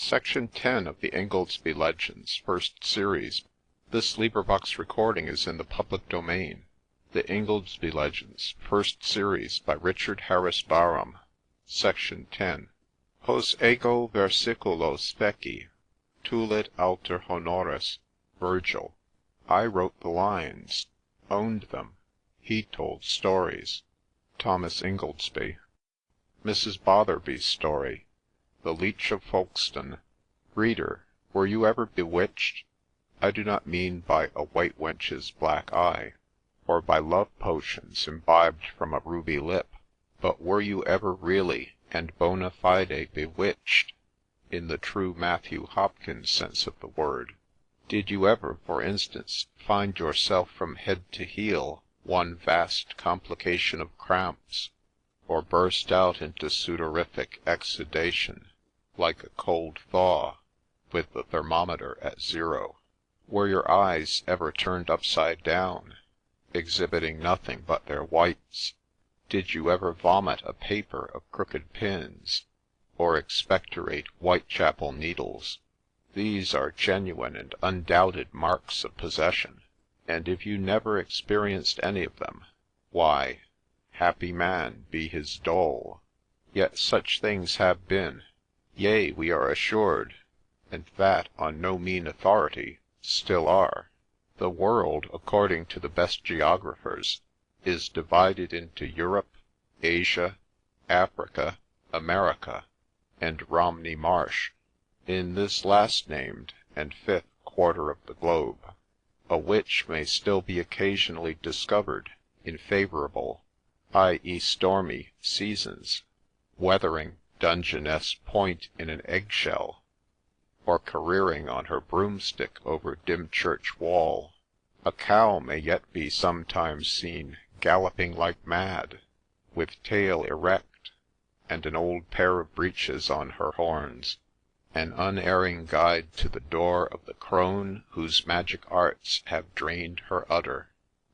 Section 10 of the Ingoldsby Legends, First Series. This recording is in the public domain. The Ingoldsby Legends, First Series, by Richard Harris Barham. Section 10. Hos ego versiculos feci, tulit alter honores. Virgil. I wrote the lines, owned them. He told stories. Thomas Ingoldsby. Mrs. Botherby's Story. The Leech of Folkestone. Reader, were you ever bewitched? I do not mean by a white wench's black eye, or by love potions imbibed from a ruby lip, but were you ever really and bona fide bewitched, in the true Matthew Hopkins sense of the word? Did you ever, for instance, find yourself from head to heel one vast complication of cramps, or burst out into sudorific exudation, like a cold thaw, with the thermometer at 0? Were your eyes ever turned upside down, exhibiting nothing but their whites? Did you ever vomit a paper of crooked pins, or expectorate Whitechapel needles? These are genuine and undoubted marks of possession, and if you never experienced any of them, why, happy man be his dole. Yet such things have been, yea, we are assured, and that on no mean authority, still are. The world, according to the best geographers, is divided into Europe, Asia, Africa, America, and Romney Marsh, in this last named and fifth quarter of the globe. A witch may still be occasionally discovered in favourable, i.e. stormy, seasons, weathering Dungeness Point in an eggshell, or careering on her broomstick over Dymchurch wall. A cow may yet be sometimes seen galloping like mad, with tail erect, and an old pair of breeches on her horns, an unerring guide to the door of the crone whose magic arts have drained her udder.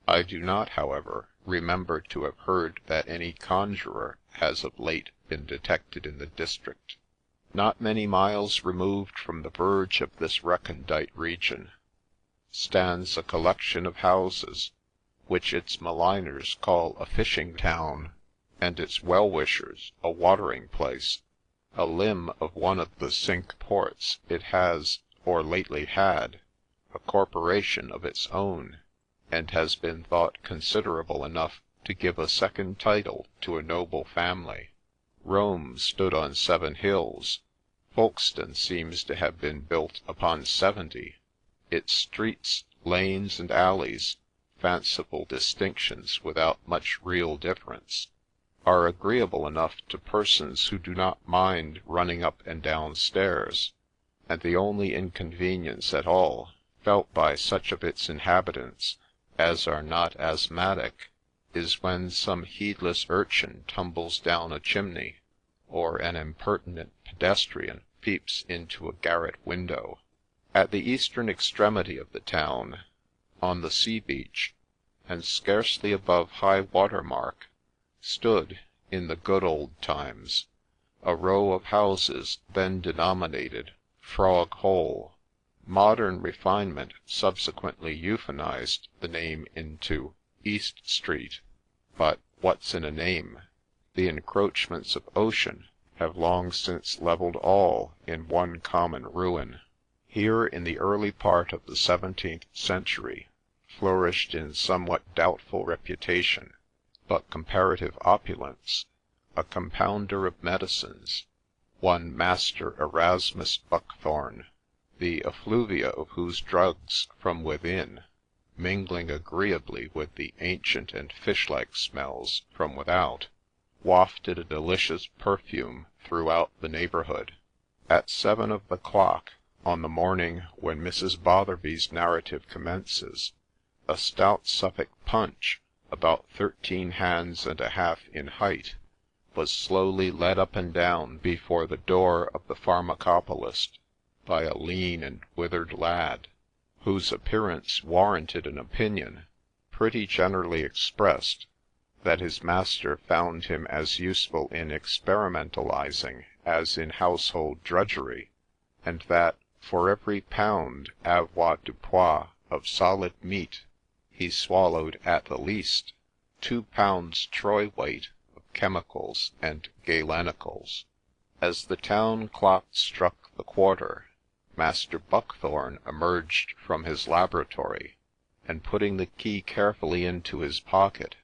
I do not, however, remember to have heard that any conjurer has of late been detected in the district. Not many miles removed from the verge of this recondite region stands a collection of houses, which its maligners call a fishing town, and its well-wishers a watering place. A limb of one of the Cinque Ports, it has, or lately had, a corporation of its own, and has been thought considerable enough to give a second title to a noble family. Rome stood on 7 hills. Folkestone seems to have been built upon 70. Its streets, lanes, and alleys, fanciful distinctions without much real difference, are agreeable enough to persons who do not mind running up and down stairs, and the only inconvenience at all felt by such of its inhabitants as are not asthmatic is when some heedless urchin tumbles down a chimney, or an impertinent pedestrian peeps into a garret window. At the eastern extremity of the town, on the sea-beach, and scarcely above high water mark, stood, in the good old times, a row of houses then denominated Frog Hole. Modern refinement subsequently euphanized the name into East Street, but what's in a name? The encroachments of ocean have long since levelled all in one common ruin. Here in the early part of the 17th century flourished in somewhat doubtful reputation, but comparative opulence, a compounder of medicines, one Master Erasmus Buckthorne, the effluvia of whose drugs from within, mingling agreeably with the ancient and fish-like smells from without, wafted a delicious perfume throughout the neighbourhood. At 7 of the clock, on the morning when Mrs. Botherby's narrative commences, a stout Suffolk punch, about 13 hands and a half in height, was slowly led up and down before the door of the pharmacopolist by a lean and withered lad, whose appearance warranted an opinion, pretty generally expressed, that his master found him as useful in experimentalizing as in household drudgery, and that, for every pound avoirdupois of solid meat, he swallowed, at the least, 2 pounds troy weight of chemicals and galenicals. As the town clock struck the quarter, Master Buckthorne emerged from his laboratory, and putting the key carefully into his pocket,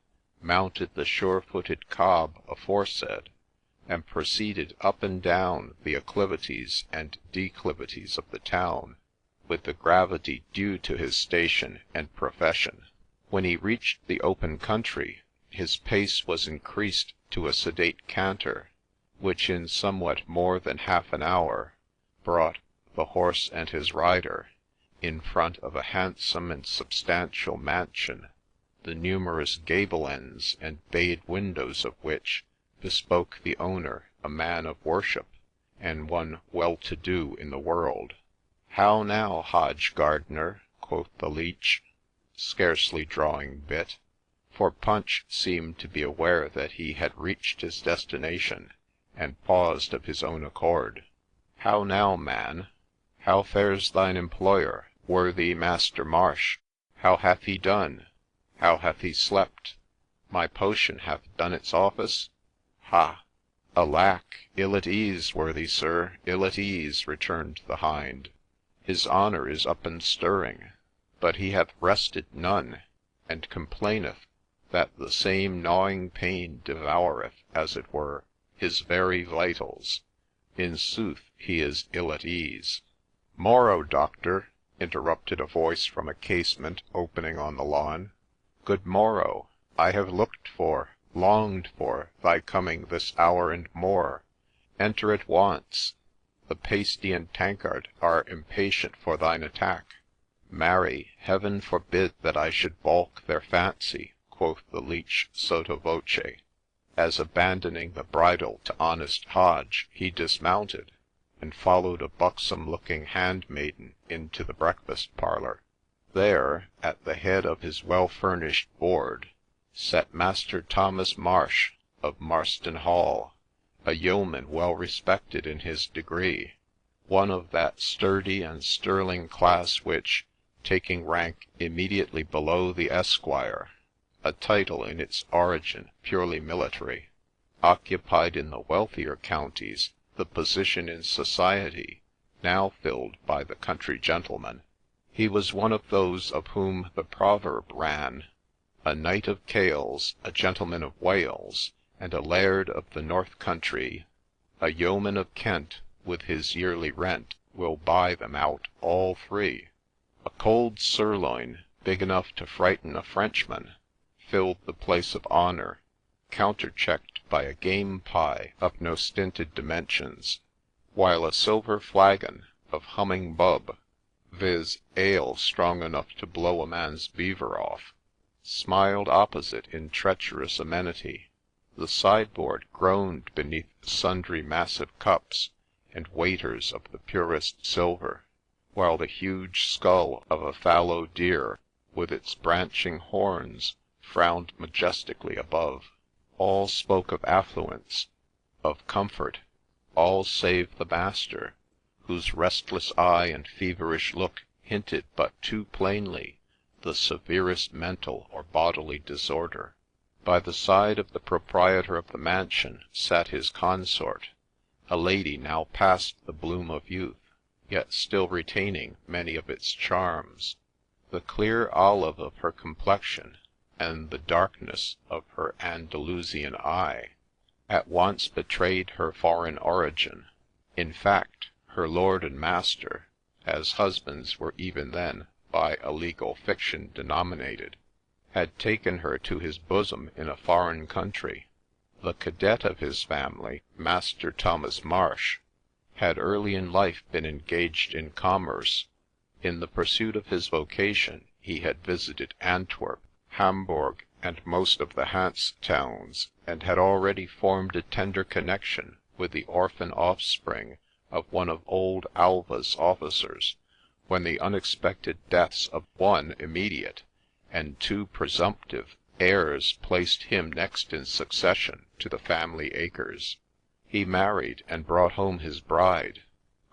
mounted the sure-footed cob aforesaid, and proceeded up and down the acclivities and declivities of the town, with the gravity due to his station and profession. When he reached the open country, his pace was increased to a sedate canter, which in somewhat more than half an hour brought the horse and his rider in front of a handsome and substantial mansion, the numerous gable ends and bayed windows of which bespoke the owner a man of worship, and one well-to-do in the world. "How now, Hodge Gardener?" quoth the Leech, scarcely drawing bit, for Punch seemed to be aware that he had reached his destination, and paused of his own accord. "How now, man? How fares thine employer, worthy Master Marsh? How hath he done? How hath he slept? My potion hath done its office? Ha! Alack, ill at ease, worthy sir, ill at ease," returned the hind. "His honour is up and stirring, but he hath rested none, and complaineth that the same gnawing pain devoureth, as it were, his very vitals. In sooth, he is ill at ease." "Morrow, doctor," interrupted a voice from a casement opening on the lawn. "Good morrow. I have looked for, longed for, thy coming this hour and more. Enter at once. The pasty and tankard are impatient for thine attack." "Marry, heaven forbid that I should balk their fancy," quoth the Leech sotto voce, as, abandoning the bridle to honest Hodge, he dismounted, and followed a buxom-looking handmaiden into the breakfast parlour. There, at the head of his well-furnished board, sat Master Thomas Marsh of Marston Hall, a yeoman well respected in his degree, one of that sturdy and sterling class which, taking rank immediately below the esquire, a title in its origin purely military, occupied in the wealthier counties the position in society now filled by the country gentleman. He was one of those of whom the proverb ran, "A knight of Cales, a gentleman of Wales, and a laird of the north country, a yeoman of Kent, with his yearly rent, will buy them out all three." A cold sirloin, big enough to frighten a Frenchman, filled the place of honour, counterchecked by a game pie of no stinted dimensions, while a silver flagon of humming bub, viz. ale strong enough to blow a man's beaver off, smiled opposite in treacherous amenity. The sideboard groaned beneath sundry massive cups, and waiters of the purest silver, while the huge skull of a fallow deer, with its branching horns, frowned majestically above. All spoke of affluence, of comfort, all save the master, whose restless eye and feverish look hinted but too plainly the severest mental or bodily disorder. By the side of the proprietor of the mansion sat his consort, a lady now past the bloom of youth, yet still retaining many of its charms. The clear olive of her complexion and the darkness of her Andalusian eye at once betrayed her foreign origin. In fact, her lord and master, as husbands were even then by a legal fiction denominated, had taken her to his bosom in a foreign country. The cadet of his family, Master Thomas Marsh, had early in life been engaged in commerce. In the pursuit of his vocation he had visited Antwerp, Hamburg, and most of the Hanse towns, and had already formed a tender connection with the orphan offspring of one of old Alva's officers, when the unexpected deaths of one immediate and two presumptive heirs placed him next in succession to the family acres. He married and brought home his bride,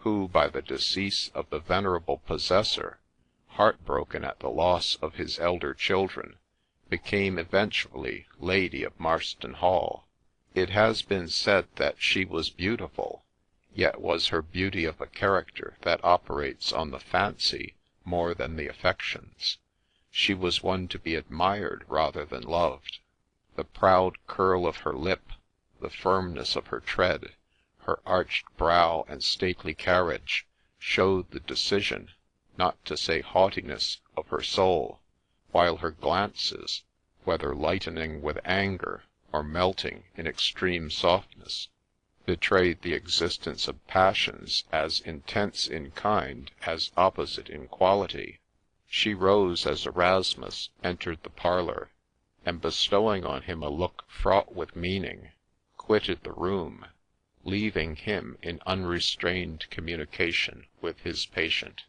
who, by the decease of the venerable possessor, heartbroken at the loss of his elder children, became eventually Lady of Marston Hall. It has been said that she was beautiful, yet was her beauty of a character that operates on the fancy more than the affections. She was one to be admired rather than loved. The proud curl of her lip, the firmness of her tread, her arched brow and stately carriage, showed the decision, not to say haughtiness, of her soul, while her glances, whether lightening with anger or melting in extreme softness, betrayed the existence of passions as intense in kind as opposite in quality. She rose as Erasmus entered the parlour, and bestowing on him a look fraught with meaning, quitted the room, leaving him in unrestrained communication with his patient.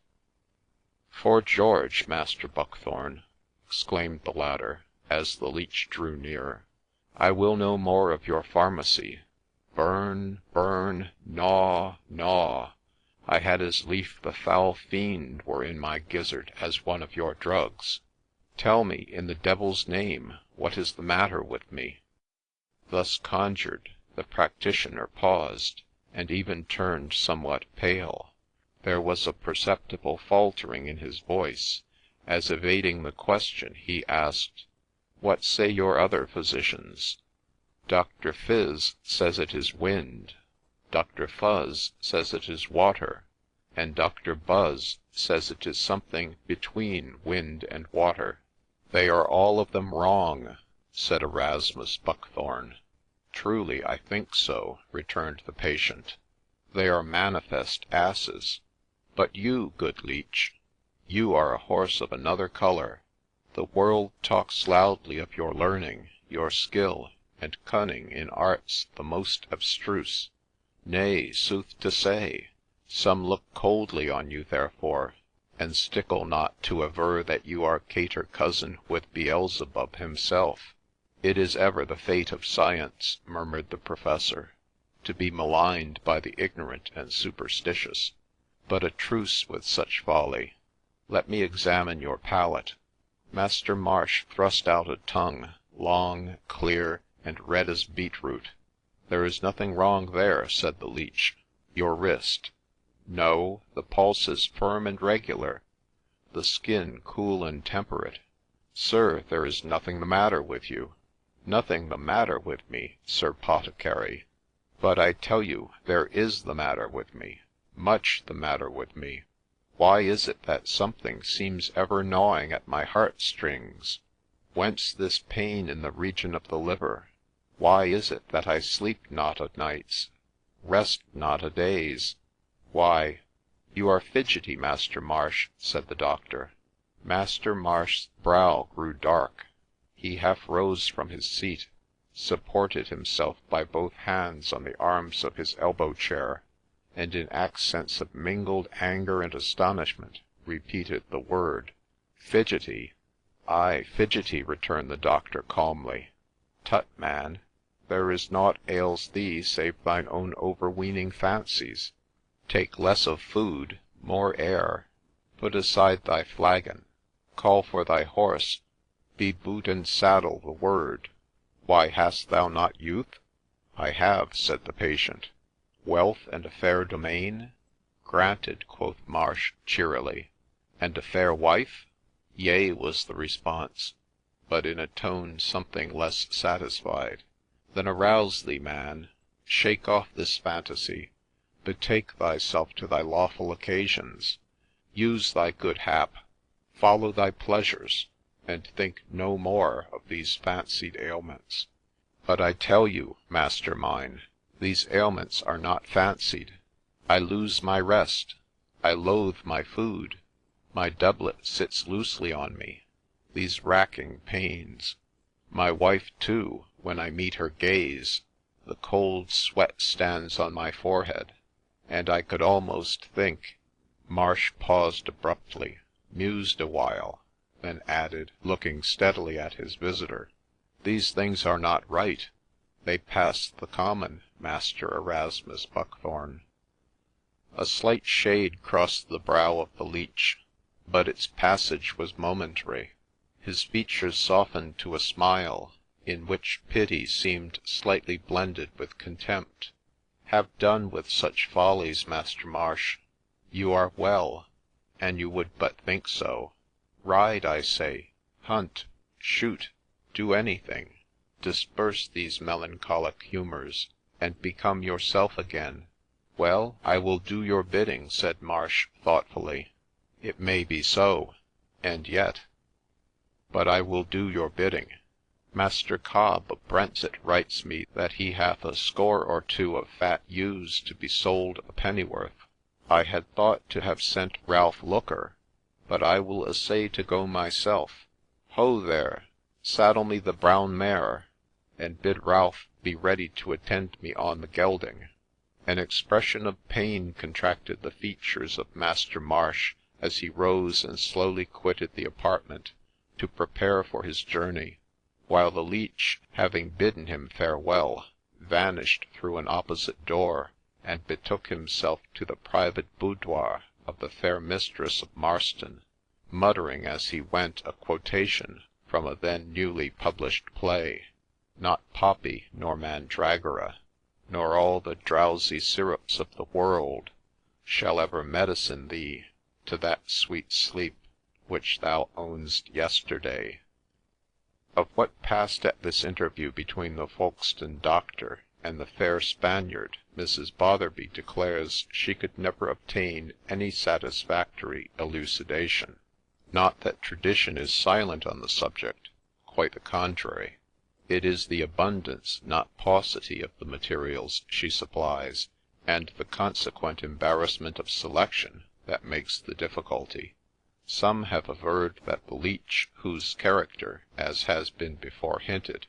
"'Fore George, Master Buckthorne," exclaimed the latter, as the Leech drew near, "I will no more of your pharmacy. Burn, burn, gnaw, gnaw. I had as lief the foul fiend were in my gizzard as one of your drugs. Tell me, in the devil's name, what is the matter with me?" Thus conjured, the practitioner paused, and even turned somewhat pale. There was a perceptible faltering in his voice, as evading the question he asked, "What say your other physicians?" "Dr. Fizz says it is wind, Dr. Fuzz says it is water, and Dr. Buzz says it is something between wind and water." "They are all of them wrong," said Erasmus Buckthorne. "Truly I think so," returned the patient. "They are manifest asses. But you, good Leech, you are a horse of another colour. The world talks loudly of your learning, your skill, and cunning in arts the most abstruse. Nay, sooth to say, some look coldly on you therefore, and stickle not to aver that you are cater cousin with Beelzebub himself." "It is ever the fate of science," murmured the professor, "to be maligned by the ignorant and superstitious. But a truce with such folly. Let me examine your palate." Master Marsh thrust out a tongue, long, clear, and red as beetroot. "There is nothing wrong there," said the Leech. "Your wrist." "No, the pulse is firm and regular, the skin cool and temperate. Sir, there is nothing the matter with you." "Nothing the matter with me, Sir Poticary. But I tell you there is the matter with me, much the matter with me. Why is it that something seems ever gnawing at my heart-strings? Whence this pain in the region of the liver? Why is it that I sleep not o' nights, rest not o' days? Why—" "You are fidgety, Master Marsh," said the doctor. Master Marsh's brow grew dark. He half rose from his seat, supported himself by both hands on the arms of his elbow-chair, and in accents of mingled anger and astonishment repeated the word, "Fidgety." "Ay, fidgety," returned the doctor calmly. "Tut, man, there is naught ails thee save thine own overweening fancies. Take less of food, more air, put aside thy flagon, call for thy horse, be boot and saddle the word. Why, hast thou not youth?" "I have," said the patient. "Wealth and a fair domain?" "Granted," quoth Marsh cheerily. "And a fair wife?" "Yea," was the response, but in a tone something less satisfied. "Then arouse thee, man. Shake off this fantasy. Betake thyself to thy lawful occasions. Use thy good hap. Follow thy pleasures, and think no more of these fancied ailments." "But I tell you, master mine, these ailments are not fancied. I lose my rest. I loathe my food. My doublet sits loosely on me. These racking pains. My wife, too, when I meet her gaze, the cold sweat stands on my forehead, and I could almost think—" Marsh paused abruptly, mused a while, then added, looking steadily at his visitor, "These things are not right. They pass the common, Master Erasmus Buckthorne." A slight shade crossed the brow of the Leech, but its passage was momentary. His features softened to a smile, in which pity seemed slightly blended with contempt. "Have done with such follies, Master Marsh. You are well, and you would but think so. Ride, I say, hunt, shoot, do anything. Disperse these melancholic humours, and become yourself again." "Well, I will do your bidding," said Marsh thoughtfully. "It may be so, and yet— but I will do your bidding. Master Cobb of Brentsit writes me that he hath a score or two of fat ewes to be sold a pennyworth. I had thought to have sent Ralph Looker, but I will essay to go myself. Ho there! Saddle me the brown mare, and bid Ralph be ready to attend me on the gelding." An expression of pain contracted the features of Master Marsh as he rose and slowly quitted the apartment to prepare for his journey, while the Leech, having bidden him farewell, vanished through an opposite door, and betook himself to the private boudoir of the fair mistress of Marston, muttering as he went a quotation from a then newly published play: "Not poppy nor mandragora, nor all the drowsy syrups of the world, shall ever medicine thee to that sweet sleep which thou own'st yesterday." Of what passed at this interview between the Folkestone doctor and the fair Spaniard, Mrs. Botherby declares she could never obtain any satisfactory elucidation. Not that tradition is silent on the subject, quite the contrary. It is the abundance, not paucity, of the materials she supplies, and the consequent embarrassment of selection, that makes the difficulty. Some have averred that the Leech, whose character, as has been before hinted,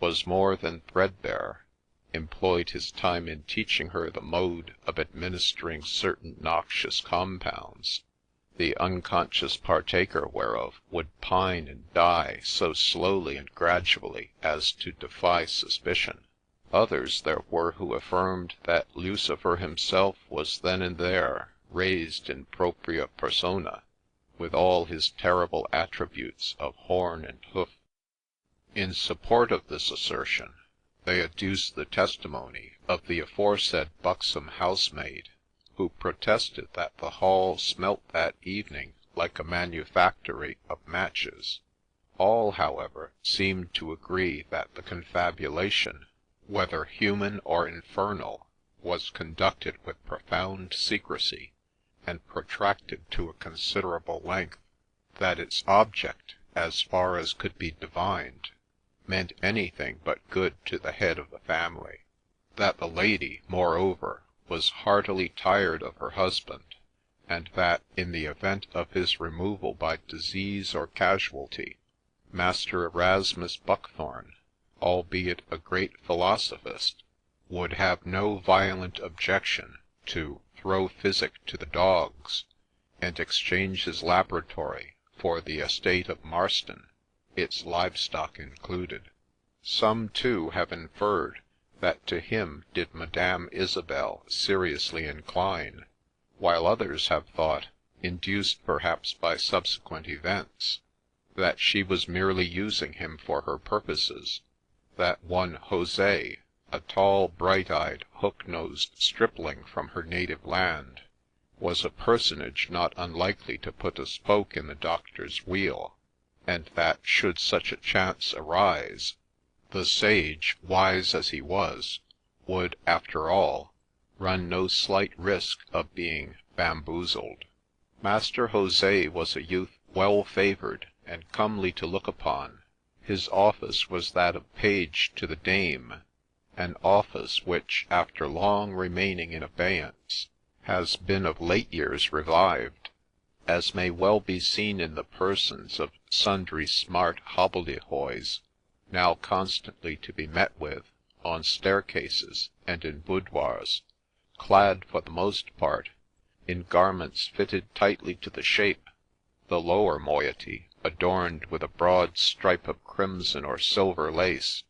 was more than threadbare, employed his time in teaching her the mode of administering certain noxious compounds, the unconscious partaker whereof would pine and die so slowly and gradually as to defy suspicion. Others there were who affirmed that Lucifer himself was then and there raised in propria persona, with all his terrible attributes of horn and hoof. In support of this assertion, they adduce the testimony of the aforesaid buxom housemaid, who protested that the hall smelt that evening like a manufactory of matches. All, however, seemed to agree that the confabulation, whether human or infernal, was conducted with profound secrecy, and protracted to a considerable length, that its object, as far as could be divined, meant anything but good to the head of the family, that the lady, moreover, was heartily tired of her husband, and that, in the event of his removal by disease or casualty, Master Erasmus Buckthorne, albeit a great philosophist, would have no violent objection to throw physic to the dogs, and exchange his laboratory for the estate of Marston, its livestock included. Some, too, have inferred that to him did Madame Isabel seriously incline, while others have thought, induced perhaps by subsequent events, that she was merely using him for her purposes, that one Jose, a tall, bright-eyed, hook-nosed stripling from her native land, was a personage not unlikely to put a spoke in the doctor's wheel, and that, should such a chance arise, the sage, wise as he was, would, after all, run no slight risk of being bamboozled. Master Jose was a youth well favoured and comely to look upon. His office was that of page to the dame, an office which, after long remaining in abeyance, has been of late years revived, as may well be seen in the persons of sundry smart hobbledehoys, now constantly to be met with on staircases and in boudoirs, clad for the most part in garments fitted tightly to the shape, the lower moiety adorned with a broad stripe of crimson or silver lace,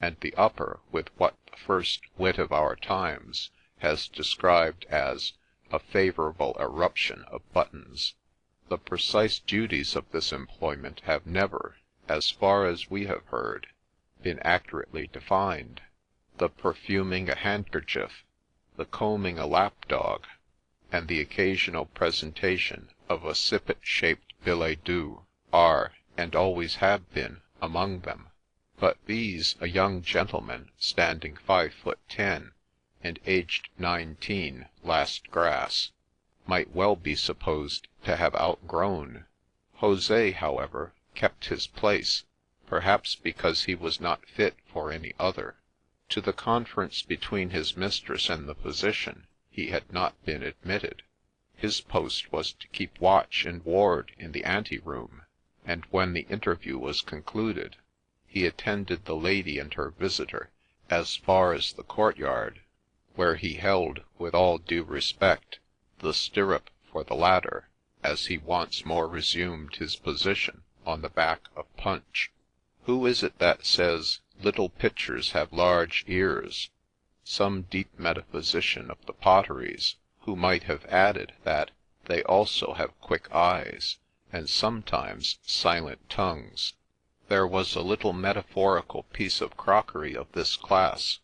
and the upper with what the first wit of our times has described as a favourable eruption of buttons. The precise duties of this employment have never, as far as we have heard, been accurately defined. The perfuming a handkerchief, the combing a lapdog, and the occasional presentation of a sippet-shaped billet doux are, and always have been, among them. But these a young gentleman standing 5'10", and aged 19 last grass, might well be supposed to have outgrown. Jose, however, kept his place, perhaps because he was not fit for any other. To the conference between his mistress and the physician he had not been admitted. His post was to keep watch and ward in the ante-room, and when the interview was concluded, he attended the lady and her visitor as far as the courtyard, where he held, with all due respect, the stirrup for the latter, as he once more resumed his position on the back of Punch. Who is it that says, little pitchers have large ears? Some deep metaphysician of the potteries, who might have added that they also have quick eyes, and sometimes silent tongues. There was a little metaphorical piece of crockery of this class,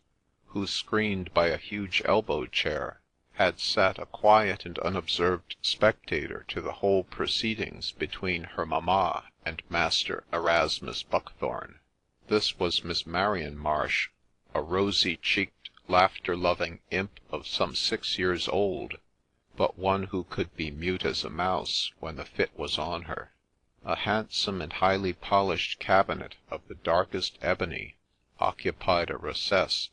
who, screened by a huge elbow-chair, had sat a quiet and unobserved spectator to the whole proceedings between her mamma and Master Erasmus Buckthorne. This was Miss Marian Marsh, a rosy-cheeked, laughter-loving imp of some 6 years old, but one who could be mute as a mouse when the fit was on her. A handsome and highly polished cabinet of the darkest ebony occupied a recess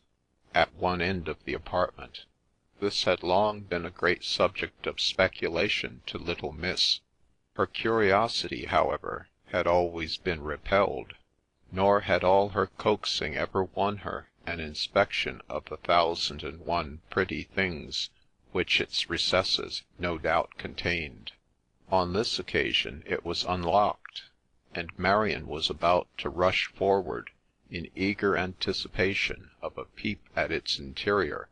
at one end of the apartment. This had long been a great subject of speculation to little Miss. Her curiosity, however, had always been repelled, nor had all her coaxing ever won her an inspection of the 1,001 pretty things which its recesses no doubt contained. On this occasion it was unlocked, and Marian was about to rush forward in eager anticipation of a peep at its interior,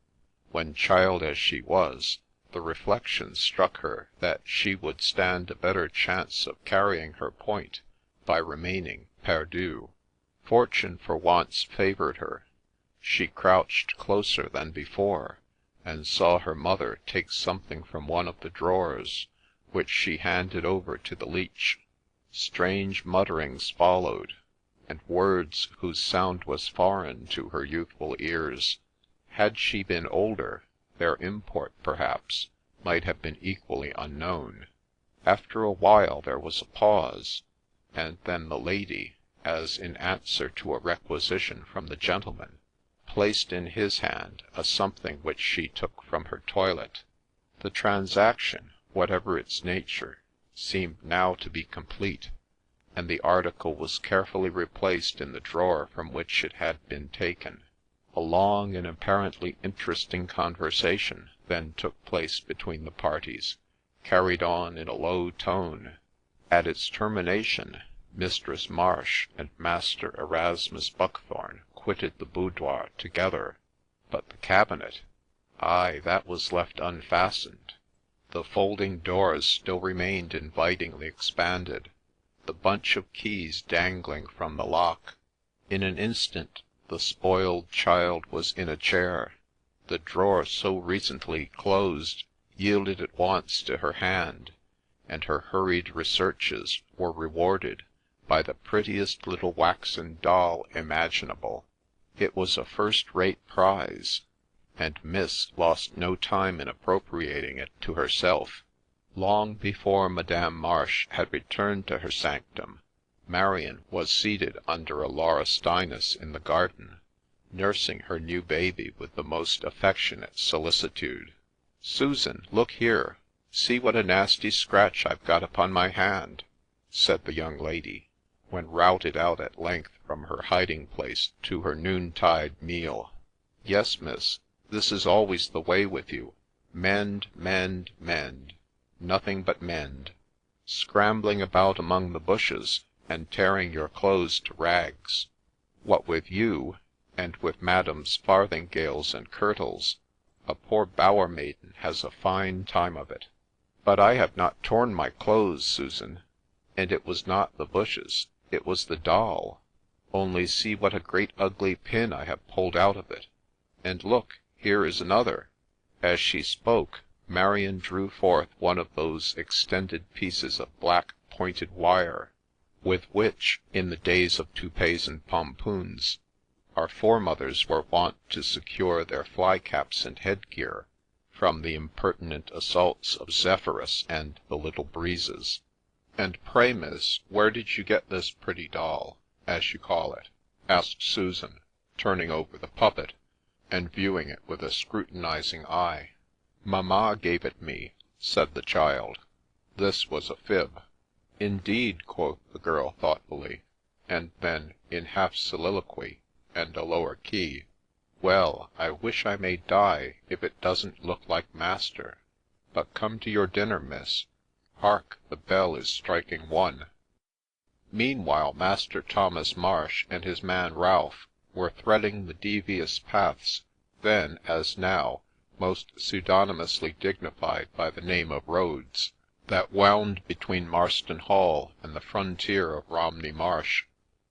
when, child as she was, the reflection struck her that she would stand a better chance of carrying her point by remaining perdue. Fortune for once favoured her. She crouched closer than before, and saw her mother take something from one of the drawers, which she handed over to the Leech. Strange mutterings followed, and words whose sound was foreign to her youthful ears. Had she been older, their import, perhaps, might have been equally unknown. After a while there was a pause, and then the lady, as in answer to a requisition from the gentleman, placed in his hand a something which she took from her toilet. The transaction, whatever its nature, seemed now to be complete, and the article was carefully replaced in the drawer from which it had been taken. A long and apparently interesting conversation then took place between the parties, carried on in a low tone. At its termination, Mistress Marsh and Master Erasmus Buckthorne quitted the boudoir together, but the cabinet, aye, that was left unfastened. The folding doors still remained invitingly expanded, the bunch of keys dangling from the lock. In an instant the spoiled child was in a chair. The drawer so recently closed yielded at once to her hand, and her hurried researches were rewarded by the prettiest little waxen doll imaginable. It was a first-rate prize, and Miss lost no time in appropriating it to herself. Long before Madame Marsh had returned to her sanctum, Marian was seated under a laurustinus in the garden, nursing her new baby with the most affectionate solicitude. "Susan, look here! See what a nasty scratch I've got upon my hand," said the young lady, when routed out at length from her hiding-place to her noontide meal. "Yes, miss, this is always the way with you. Mend, mend, mend. Nothing but mend. Scrambling about among the bushes, and tearing your clothes to rags. What with you, and with madam's farthingales and kirtles, A poor bower maiden has a fine time of it. But I have not torn my clothes, Susan, and it was not the bushes, it was the doll. Only see what a great ugly pin I have pulled out of it. And look, here is another." As she spoke, Marion drew forth one of those extended pieces of black pointed wire, with which, in the days of toupees and pompoons, our foremothers were wont to secure their fly-caps and headgear from the impertinent assaults of Zephyrus and the little breezes. "And pray, miss, where did you get this pretty doll, as you call it?" asked Susan, turning over the puppet, and viewing it with a scrutinizing eye. "Mamma gave it me," said the child. This was a fib. "Indeed," quoth the girl thoughtfully, and then, in half soliloquy, and a lower key, "Well, I wish I may die if it doesn't look like master. But come to your dinner, miss. Hark, the bell is striking 1." Meanwhile Master Thomas Marsh and his man Ralph were threading the devious paths, then, as now, most pseudonymously dignified by the name of roads, that wound between Marston Hall and the frontier of Romney Marsh.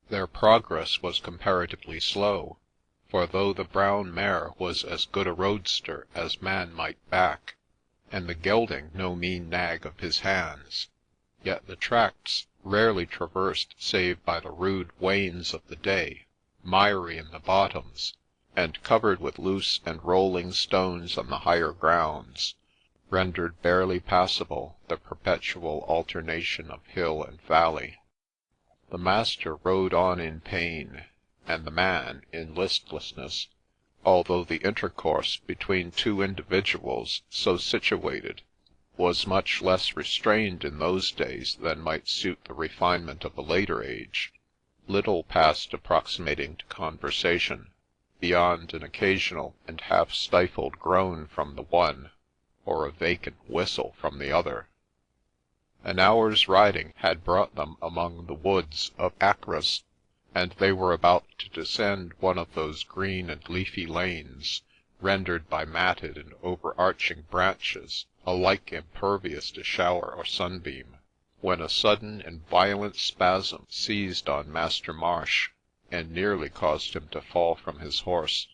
Their progress was comparatively slow, for though the brown mare was as good a roadster as man might back, and the gelding no mean nag of his hands, yet the tracts, rarely traversed save by the rude wains of the day, miry in the bottoms, and covered with loose and rolling stones on the higher grounds, rendered barely passable the perpetual alternation of hill and valley. The master rode on in pain, and the man in listlessness, although the intercourse between two individuals so situated was much less restrained in those days than might suit the refinement of a later age. Little passed approximating to conversation, beyond an occasional and half-stifled groan from the one, or a vacant whistle from the other. An hour's riding had brought them among the woods of Acras, and they were about to descend one of those green and leafy lanes, rendered by matted and overarching branches alike impervious to shower or sunbeam, when a sudden and violent spasm seized on Master Marsh, and nearly caused him to fall from his horse.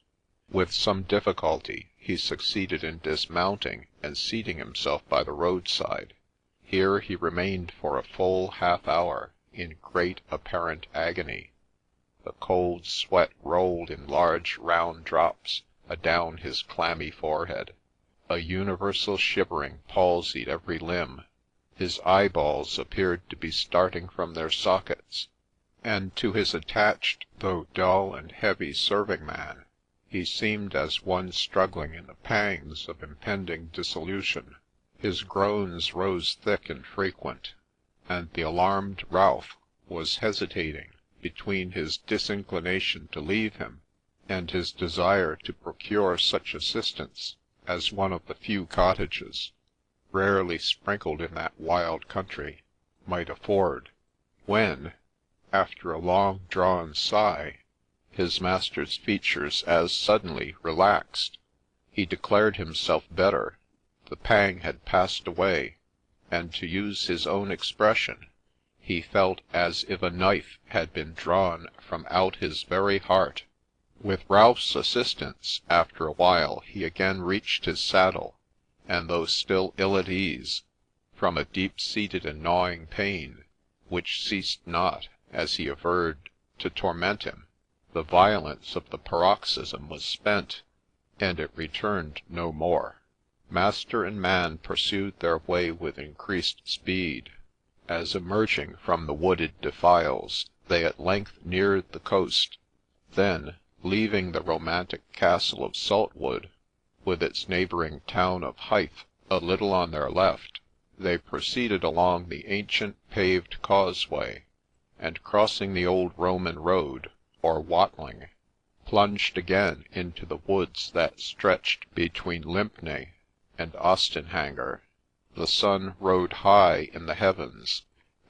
With some difficulty he succeeded in dismounting and seating himself by the roadside. Here he remained for a full half-hour in great apparent agony. The cold sweat rolled in large round drops adown his clammy forehead. A universal shivering palsied every limb. His eyeballs appeared to be starting from their sockets, and to his attached, though dull and heavy serving-man, he seemed as one struggling in the pangs of impending dissolution. His groans rose thick and frequent, and the alarmed Ralph was hesitating between his disinclination to leave him and his desire to procure such assistance as one of the few cottages, rarely sprinkled in that wild country, might afford, when, after a long-drawn sigh, his master's features as suddenly relaxed. He declared himself better. The pang had passed away, and, to use his own expression, he felt as if a knife had been drawn from out his very heart. With Ralph's assistance, after a while he again reached his saddle, and though still ill at ease, from a deep-seated and gnawing pain, which ceased not, as he averred, to torment him, the violence of the paroxysm was spent, and it returned no more. Master and man pursued their way with increased speed, as, emerging from the wooded defiles, they at length neared the coast. Then, leaving the romantic castle of Saltwood, with its neighbouring town of Hythe a little on their left, they proceeded along the ancient paved causeway, and, crossing the old Roman road, or watling, plunged again into the woods that stretched between Lympne and Ostenhanger. The sun rode high in the heavens,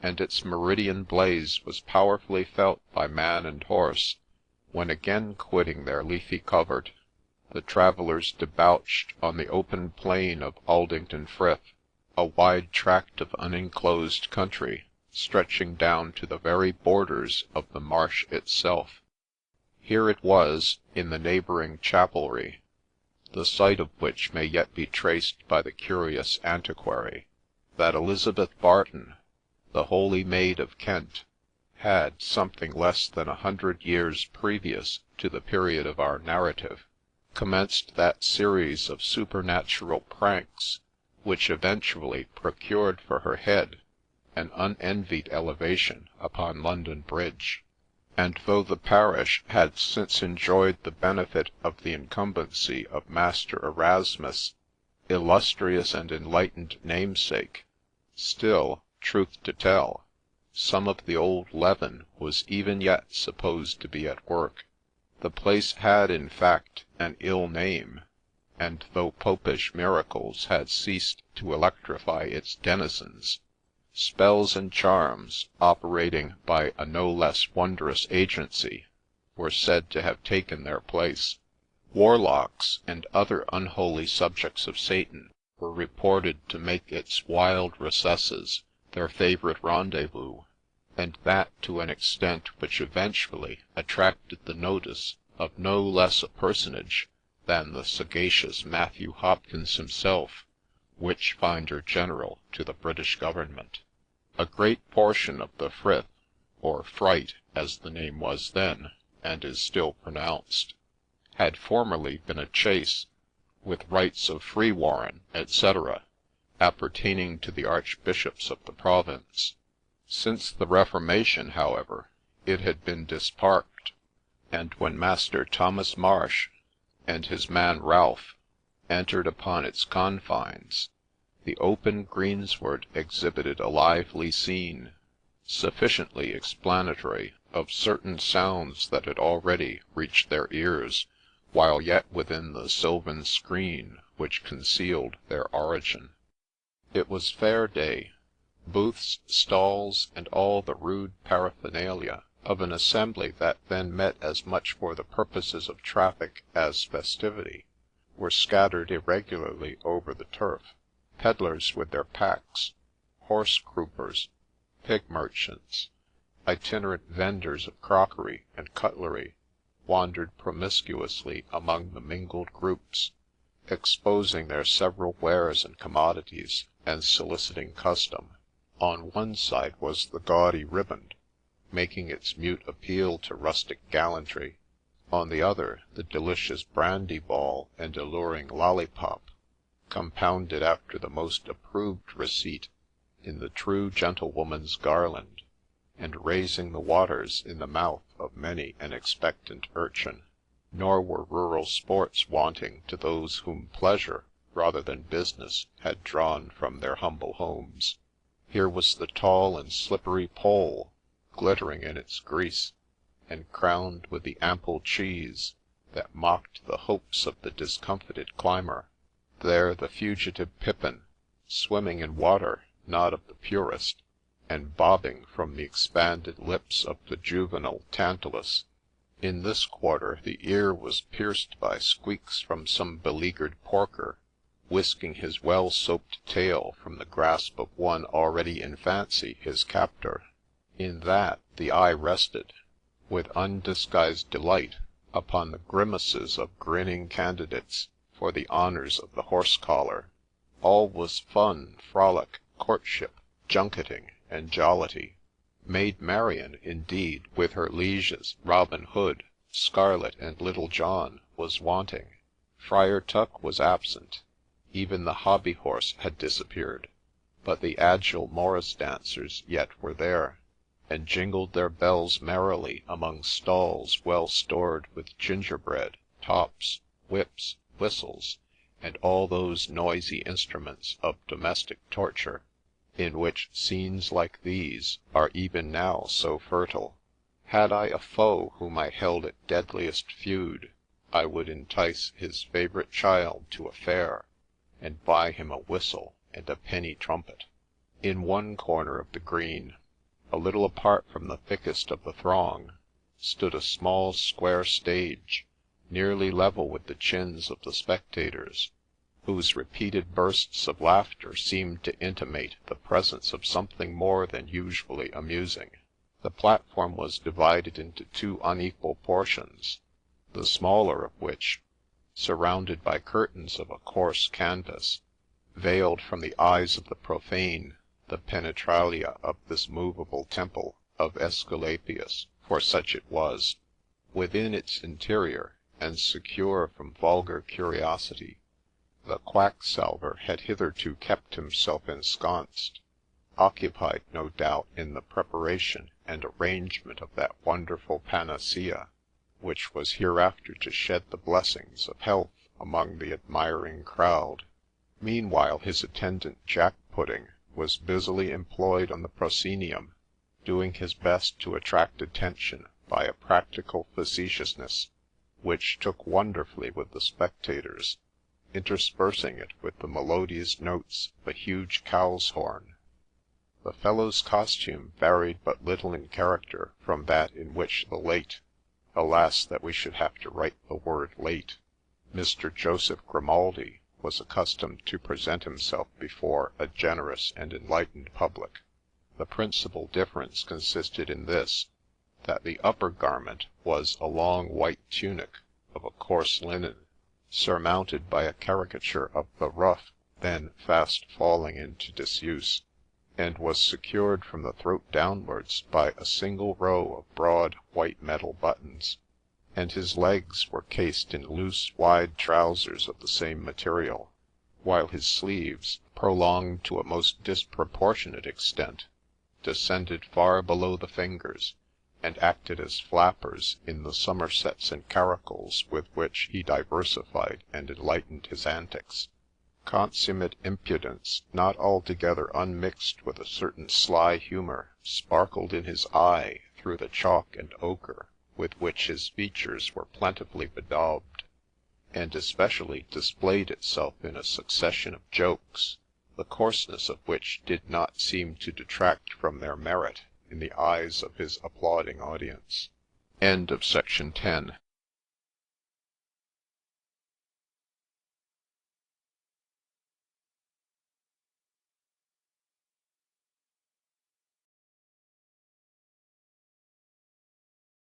and its meridian blaze was powerfully felt by man and horse, when again quitting their leafy covert, the travellers debouched on the open plain of Aldington Frith, a wide tract of unenclosed country, stretching down to the very borders of the marsh itself. Here it was, in the neighbouring chapelry, the site of which may yet be traced by the curious antiquary, that Elizabeth Barton, the Holy Maid of Kent, had, something less than 100 years previous to the period of our narrative, commenced that series of supernatural pranks which eventually procured for her head an unenvied elevation upon London Bridge. And though the parish had since enjoyed the benefit of the incumbency of Master Erasmus' illustrious and enlightened namesake, still, truth to tell, some of the old leaven was even yet supposed to be at work. The place had, in fact, an ill name, and though popish miracles had ceased to electrify its denizens, spells and charms, operating by a no less wondrous agency, were said to have taken their place. Warlocks and other unholy subjects of Satan were reported to make its wild recesses their favourite rendezvous, and that to an extent which eventually attracted the notice of no less a personage than the sagacious Matthew Hopkins himself, Witch-finder General to the British Government. A great portion of the Frith, or Fright as the name was then, and is still pronounced, had formerly been a chase, with rights of free warren, etc., appertaining to the archbishops of the province. Since the Reformation, however, it had been disparked, and when Master Thomas Marsh and his man Ralph entered upon its confines, the open greensward exhibited a lively scene, sufficiently explanatory of certain sounds that had already reached their ears, while yet within the sylvan screen which concealed their origin. It was fair day. Booths, stalls, and all the rude paraphernalia of an assembly that then met as much for the purposes of traffic as festivity were scattered irregularly over the turf. Pedlars with their packs, horse-croupers, pig merchants, itinerant vendors of crockery and cutlery wandered promiscuously among the mingled groups, exposing their several wares and commodities, and soliciting custom. On one side was the gaudy riband, making its mute appeal to rustic gallantry; on the other the delicious brandy ball and alluring lollipop, compounded after the most approved receipt in the true gentlewoman's garland, and raising the waters in the mouth of many an expectant urchin. Nor were rural sports wanting to those whom pleasure, rather than business, had drawn from their humble homes. Here was the tall and slippery pole, glittering in its grease, and crowned with the ample cheese that mocked the hopes of the discomfited climber. There the fugitive pippin, swimming in water not of the purest, and bobbing from the expanded lips of the juvenile Tantalus. In this quarter the ear was pierced by squeaks from some beleaguered porker, whisking his well-soaped tail from the grasp of one already in fancy his captor. In that the eye rested, with undisguised delight, upon the grimaces of grinning candidates for the honours of the horse-collar. All was fun, frolic, courtship, junketing, and jollity. Maid Marian, indeed, with her lieges, Robin Hood, Scarlet, and Little John, was wanting. Friar Tuck was absent. Even the hobby horse had disappeared, but the agile Morris dancers yet were there, and jingled their bells merrily among stalls well stored with gingerbread, tops, whips, whistles, and all those noisy instruments of domestic torture, in which scenes like these are even now so fertile. Had I a foe whom I held at deadliest feud, I would entice his favourite child to a fair, and buy him a whistle and a penny trumpet. In one corner of the green, a little apart from the thickest of the throng, stood a small square stage, nearly level with the chins of the spectators, whose repeated bursts of laughter seemed to intimate the presence of something more than usually amusing. The platform was divided into two unequal portions, the smaller of which, surrounded by curtains of a coarse canvas, veiled from the eyes of the profane the penetralia of this movable temple of Aesculapius, for such it was. Within its interior, and secure from vulgar curiosity, the quacksalver had hitherto kept himself ensconced, occupied, no doubt, in the preparation and arrangement of that wonderful panacea, which was hereafter to shed the blessings of health among the admiring crowd. Meanwhile his attendant Jack-Pudding was busily employed on the proscenium, doing his best to attract attention by a practical facetiousness, which took wonderfully with the spectators, interspersing it with the melodious notes of a huge cow's horn. The fellow's costume varied but little in character from that in which the late — alas that we should have to write the word late — Mr. Joseph Grimaldi was accustomed to present himself before a generous and enlightened public. The principal difference consisted in this, that the upper garment was a long white tunic of a coarse linen, surmounted by a caricature of the ruff then fast falling into disuse, and was secured from the throat downwards by a single row of broad white metal buttons, and his legs were cased in loose wide trousers of the same material, while his sleeves, prolonged to a most disproportionate extent, descended far below the fingers, and acted as flappers in the somersets and caracles with which he diversified and enlightened his antics. Consummate impudence, not altogether unmixed with a certain sly humour, sparkled in his eye through the chalk and ochre with which his features were plentifully bedaubed, and especially displayed itself in a succession of jokes, the coarseness of which did not seem to detract from their merit in the eyes of his applauding audience. Section 10.